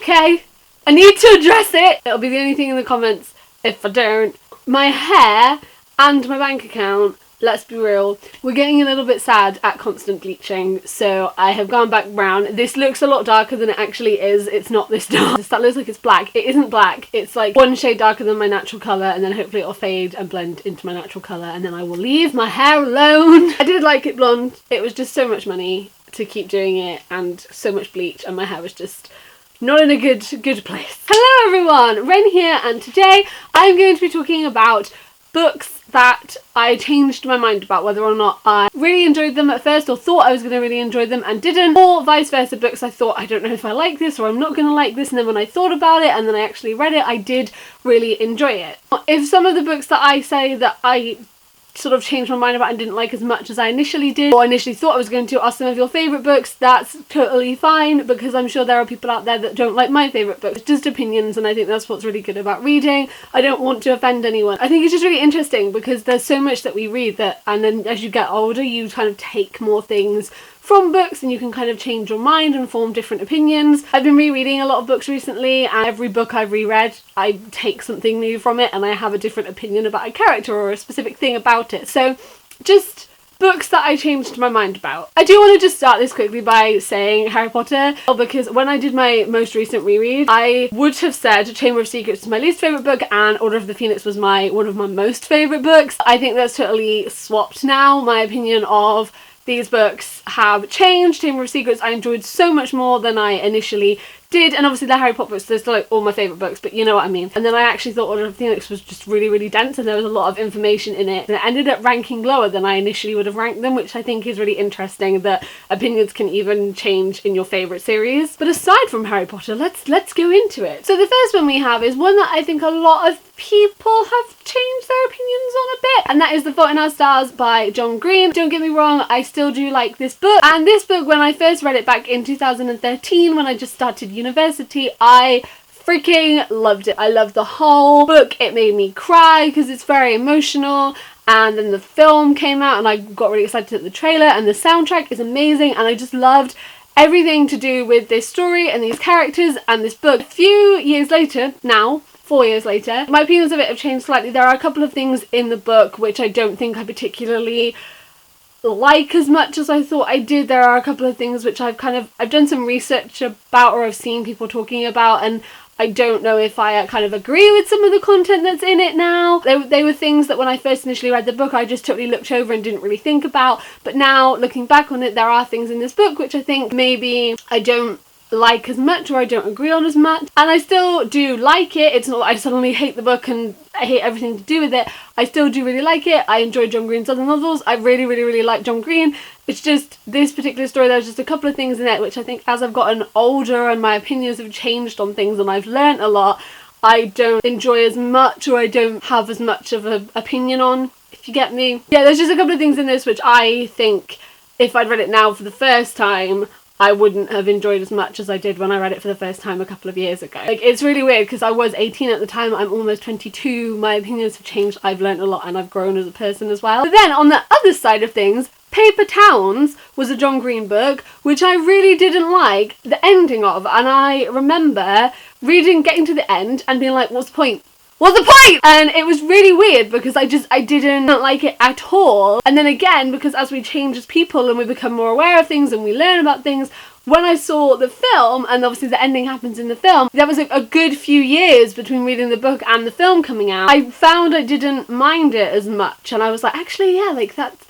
okay? I need to address it. It'll be the only thing in the comments if I don't. My hair and my bank account, let's be real, we're getting a little bit sad at constant bleaching, so I have gone back brown. This looks a lot darker than it actually is. It's not this dark. That looks like it's black. It isn't black. It's like one shade darker than my natural colour, and then hopefully it'll fade and blend into my natural colour, and then I will leave my hair alone. I did like it blonde. It was just so much money to keep doing it, and so much bleach, and my hair was just not in a good place. Hello everyone, Ren here, and today I'm going to be talking about books that I changed my mind about whether or not I really enjoyed them at first, or thought I was going to really enjoy them and didn't, or vice versa, books I thought I don't know if I like this or I'm not going to like this, and then when I thought about it and then I actually read it, I did really enjoy it. If some of the books that I say that I sort of changed my mind about and didn't like as much as I initially did, or initially thought I was going to, are some of your favourite books, that's totally fine, because I'm sure there are people out there that don't like my favourite books. It's just opinions, and I think that's what's really good about reading. I don't want to offend anyone. I think it's just really interesting because there's so much that we read that, and then as you get older you kind of take more things from books and you can kind of change your mind and form different opinions. I've been rereading a lot of books recently, and every book I've reread I take something new from it and I have a different opinion about a character or a specific thing about it. So just books that I changed my mind about. I do want to just start this quickly by saying Harry Potter, because when I did my most recent reread, I would have said Chamber of Secrets is my least favourite book and Order of the Phoenix was one of my most favourite books. I think that's totally swapped now. My opinion of these books have changed. Chamber of Secrets I enjoyed so much more than I initially did, and obviously the Harry Potter books, they're still like all my favourite books, but you know what I mean. And then I actually thought Order of the Phoenix was just really dense, and there was a lot of information in it, and it ended up ranking lower than I initially would have ranked them, which I think is really interesting that opinions can even change in your favourite series. But aside from Harry Potter, let's go into it. So the first one we have is one that I think a lot of people have changed their opinions on a bit, and that is The Fault in Our Stars by John Green. Don't get me wrong, I still do like this book, and this book, when I first read it back in 2013 when I just started university, I freaking loved it. I loved the whole book. It made me cry because it's very emotional, and then the film came out and I got really excited at the trailer, and the soundtrack is amazing, and I just loved everything to do with this story and these characters and this book. A few years later now, 4 years later, my opinions of it have changed slightly. There are a couple of things in the book which I don't think I particularly like as much as I thought I did. There are a couple of things which I've done some research about, or I've seen people talking about, and I don't know if I kind of agree with some of the content that's in it now. They were things that when I first initially read the book I just totally looked over and didn't really think about, but now looking back on it, there are things in this book which I think maybe I don't like as much, or I don't agree on as much, and I still do like it. It's not like I suddenly hate the book and I hate everything to do with it. I still do really like it. I enjoy John Green's other novels. I really like John Green. It's just this particular story, there's just a couple of things in it which I think as I've gotten older and my opinions have changed on things and I've learnt a lot, I don't enjoy as much, or I don't have as much of an opinion on, if you get me. Yeah, there's just a couple of things in this which I think if I'd read it now for the first time I wouldn't have enjoyed as much as I did when I read it for the first time a couple of years ago. Like, it's really weird because I was 18 at the time, I'm almost 22, my opinions have changed, I've learnt a lot, and I've grown as a person as well. But then on the other side of things, Paper Towns was a John Green book which I really didn't like the ending of, and I remember getting to the end and being like, what's the point? What's the point? And it was really weird because I didn't like it at all. And then again, because as we change as people and we become more aware of things and we learn about things, when I saw the film, and obviously the ending happens in the film, there was a good few years between reading the book and the film coming out. I found I didn't mind it as much, and I was like, actually, yeah, like that's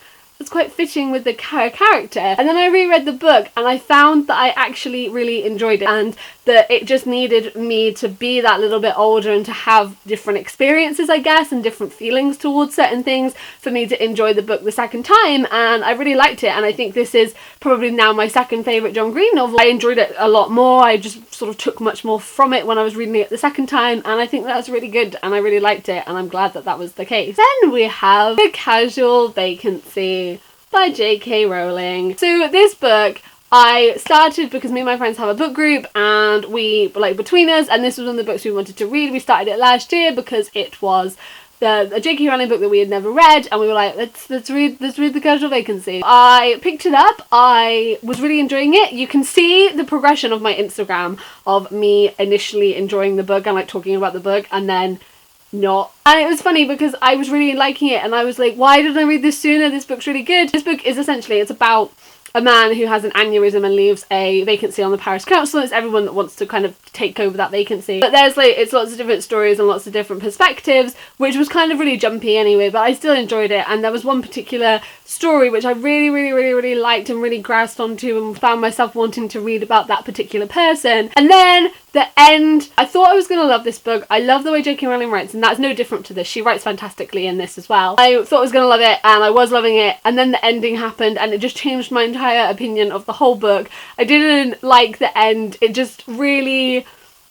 quite fitting with the character. And then I reread the book and I found that I actually really enjoyed it, and that it just needed me to be that little bit older and to have different experiences, I guess, and different feelings towards certain things for me to enjoy the book the second time, and I really liked it. And I think this is probably now my second favourite John Green novel. I enjoyed it a lot more. I just sort of took much more from it when I was reading it the second time, and I think that's really good, and I really liked it, and I'm glad that that was the case. Then we have The Casual Vacancy by J.K. Rowling. So this book I started because me and my friends have a book group, and we, like, between us, and this was one of the books we wanted to read. We started it last year because it was a J.K. Rowling book that we had never read, and we were like, let's read the Casual Vacancy. I picked it up. I was really enjoying it. You can see the progression of my Instagram of me initially enjoying the book and like talking about the book, and then not. And it was funny because I was really liking it, and I was like, why didn't I read this sooner? This book's really good. This book is essentially, it's about a man who has an aneurysm and leaves a vacancy on the parish council. It's everyone that wants to kind of take over that vacancy. But there's like, it's lots of different stories and lots of different perspectives, which was kind of really jumpy anyway, but I still enjoyed it. And there was one particular story which I really liked and really grasped onto, and found myself wanting to read about that particular person. And then the end, I thought I was going to love this book. I love the way J.K. Rowling writes, and that's no different to this. She writes fantastically in this as well. I thought I was going to love it, and I was loving it, and then the ending happened, and it just changed my entire opinion of the whole book. I didn't like the end. It just really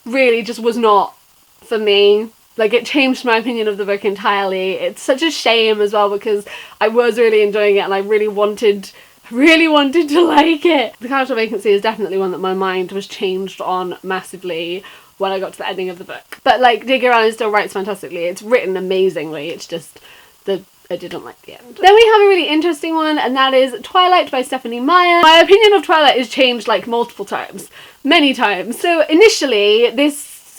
just was not for me. Like, it changed my opinion of the book entirely. It's such a shame as well, because I was really enjoying it, and I really wanted to like it. The Casual Vacancy is definitely one that my mind was changed on massively when I got to the ending of the book. But like, J.K. Rowling still writes fantastically. It's written amazingly. It's just I didn't like the end. Then we have a really interesting one, and that is Twilight by Stephanie Meyer. My opinion of Twilight has changed like multiple times. Many times. So initially,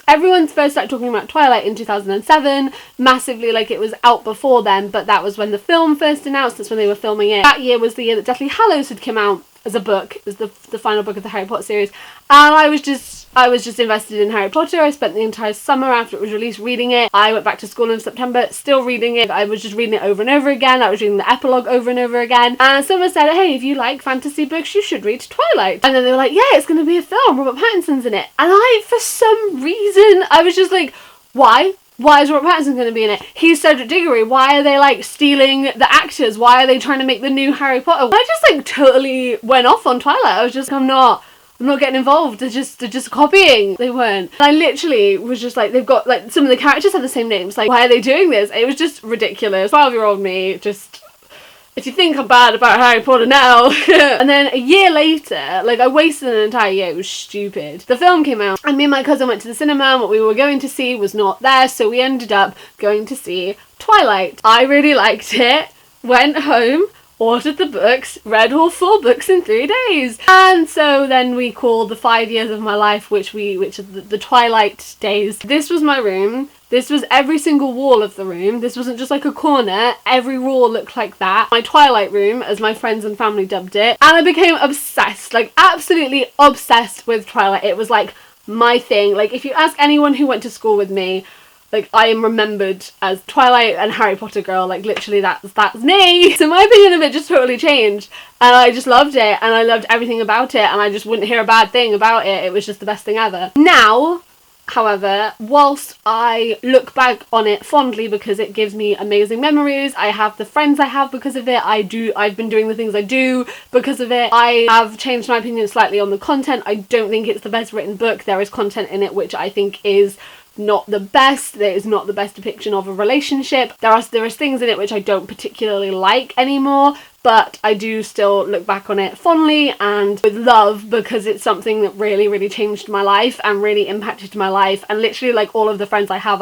everyone first started talking about Twilight in 2007, massively, like it was out before then, but that was when the film first announced. That's when they were filming it. That year was the year that Deathly Hallows had come out as a book. It was the final book of the Harry Potter series, and I was just invested in Harry Potter. I spent the entire summer after it was released reading it. I went back to school in September, still reading it. I was just reading it over and over again. I was reading the epilogue over and over again, and someone said, hey, if you like fantasy books, you should read Twilight. And then they were like, yeah, it's going to be a film, Robert Pattinson's in it. And for some reason, I was just like, why? Why is Robert Pattinson going to be in it? He's Cedric Diggory. Why are they like stealing the actors? Why are they trying to make the new Harry Potter? I just like totally went off on Twilight. I was just, I'm not getting involved. They're just copying. They weren't. And I literally was just like, they've got like, some of the characters have the same names. Like, why are they doing this? It was just ridiculous. 12-year-old me just, if you think I'm bad about Harry Potter now. And then a year later, like, I wasted an entire year. It was stupid. The film came out, and me and my cousin went to the cinema, and what we were going to see was not there, so we ended up going to see Twilight. I really liked it, went home, ordered the books, read all 4 books in 3 days. And so then we called the 5 years of my life, which are the Twilight days. This was my room. This was every single wall of the room. This wasn't just like a corner. Every wall looked like that. My Twilight room, as my friends and family dubbed it. And I became obsessed, like absolutely obsessed with Twilight. It was like my thing. Like, if you ask anyone who went to school with me, like, I am remembered as Twilight and Harry Potter girl. Like, literally that's me. So my opinion of it just totally changed, and I just loved it, and I loved everything about it, and I just wouldn't hear a bad thing about it. It was just the best thing ever. Now, however, whilst I look back on it fondly because it gives me amazing memories, I have the friends I have because of it, I've been doing the things I do because of it, I have changed my opinion slightly on the content. I don't think it's the best written book. There is content in it which I think is not the best. There is not the best depiction of a relationship. There is things in it which I don't particularly like anymore, but I do still look back on it fondly and with love, because it's something that really changed my life and really impacted my life. And literally, like, all of the friends I have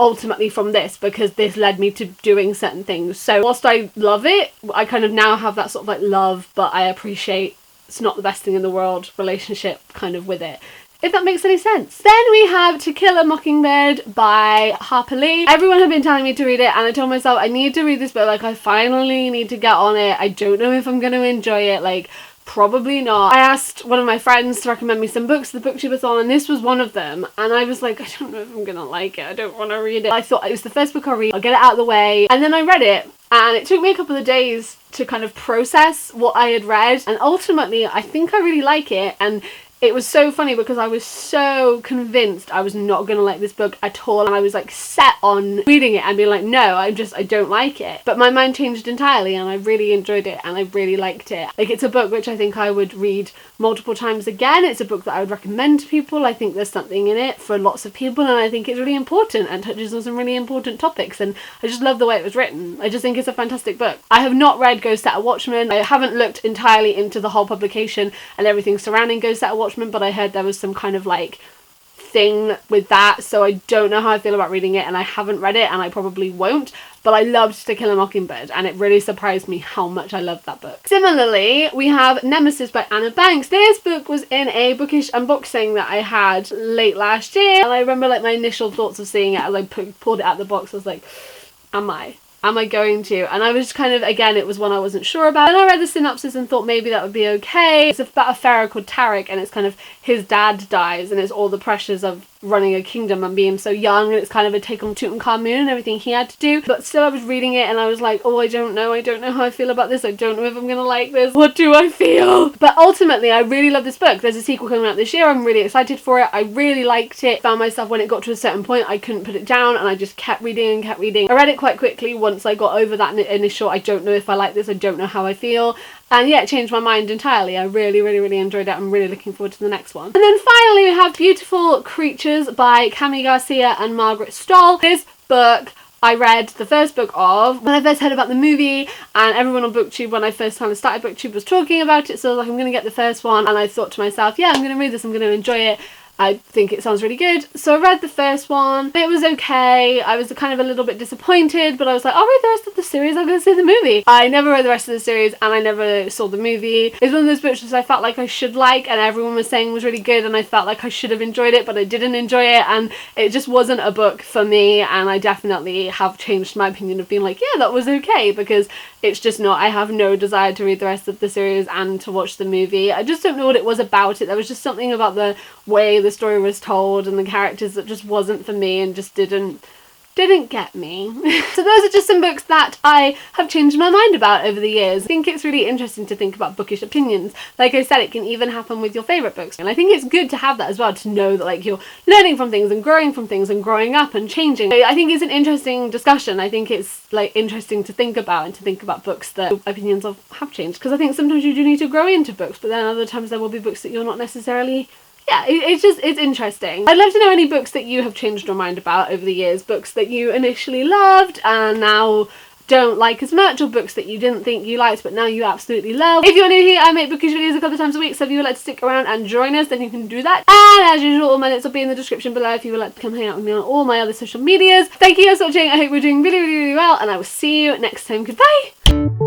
ultimately from this, because this led me to doing certain things. So whilst I love it, I kind of now have that sort of like love, but I appreciate it's not the best thing in the world relationship kind of with it, if that makes any sense. Then we have Tequila Mockingbird by Harper Lee. Everyone had been telling me to read it, and I told myself I need to read this book. Like, I finally need to get on it. I don't know if I'm going to enjoy it. Like, probably not. I asked one of my friends to recommend me some books, the Booktubeathon, and this was one of them. And I was like, I don't know if I'm going to like it. I don't want to read it. I thought it was the first book I'll read. I'll get it out of the way. And then I read it, and it took me a couple of days to kind of process what I had read. And ultimately, I think I really like it. And it was so funny because I was so convinced I was not going to like this book at all, and I was like set on reading it and being like, no, I don't like it. But my mind changed entirely, and I really enjoyed it, and I really liked it. Like, it's a book which I think I would read multiple times again. It's a book that I would recommend to people. I think there's something in it for lots of people, and I think it's really important and touches on some really important topics, and I just love the way it was written. I just think it's a fantastic book. I have not read Go Set a Watchman. I haven't looked entirely into the whole publication and everything surrounding Go Set a Watchman, but I heard there was some kind of like thing with that, so I don't know how I feel about reading it, and I haven't read it and I probably won't. But I loved To Kill a Mockingbird, and it really surprised me how much I loved that book. Similarly, we have Nemesis by Anna Banks. This book was in a bookish unboxing that I had late last year, and I remember like my initial thoughts of seeing it as I pulled it out of the box. I was like, am I going to? And I was kind of, again, it was one I wasn't sure about. And I read the synopsis and thought maybe that would be okay. It's about a pharaoh called Tariq, and it's kind of his dad dies, and it's all the pressures of running a kingdom and being so young, and it's kind of a take on Tutankhamun and everything he had to do. But still, I was reading it and I was like, oh, I don't know how I feel about this. I don't know if I'm gonna like this. What do I feel? But ultimately, I really love this book. There's a sequel coming out this year. I'm really excited for it. I really liked it. Found myself, when it got to a certain point, I couldn't put it down, and I just kept reading and kept reading. I read it quite quickly once I got over that initial, I don't know if I like this, I don't know how I feel. And yeah, it changed my mind entirely. I really enjoyed it. I'm really looking forward to the next one. And then finally, we have Beautiful Creatures by Cami Garcia and Margaret Stoll. This book I read the first book of when I first heard about the movie, and everyone on BookTube when I first kind of started BookTube was talking about it, so I was like, I'm going to get the first one, and I thought to myself, yeah, I'm going to read this, I'm going to enjoy it. I think it sounds really good. So I read the first one. It was okay. I was kind of a little bit disappointed, but I was like, I'll read the rest of the series. I'm going to see the movie. I never read the rest of the series, and I never saw the movie. It's one of those books that I felt like I should like, and everyone was saying was really good, and I felt like I should have enjoyed it, but I didn't enjoy it, and it just wasn't a book for me. And I definitely have changed my opinion of being like, yeah, that was okay, because it's just not. I have no desire to read the rest of the series and to watch the movie. I just don't know what it was about it. There was just something about the way the story was told and the characters that just wasn't for me, and just didn't get me. So those are just some books that I have changed my mind about over the years. I think it's really interesting to think about bookish opinions. Like I said, it can even happen with your favourite books, and I think it's good to have that as well, to know that like you're learning from things and growing from things and growing up and changing. I think it's an interesting discussion. I think it's like interesting to think about, and to think about books that your opinions of have changed, because I think sometimes you do need to grow into books, but then other times there will be books that you're not necessarily. Yeah, it's interesting. I'd love to know any books that you have changed your mind about over the years, books that you initially loved and now don't like as much, or books that you didn't think you liked but now you absolutely love. If you're new here, I make bookish videos a couple of times a week, so if you would like to stick around and join us, then you can do that. And as usual, all my links will be in the description below if you would like to come hang out with me on all my other social medias. Thank you guys for watching. I hope we're doing really well, and I will see you next time. Goodbye!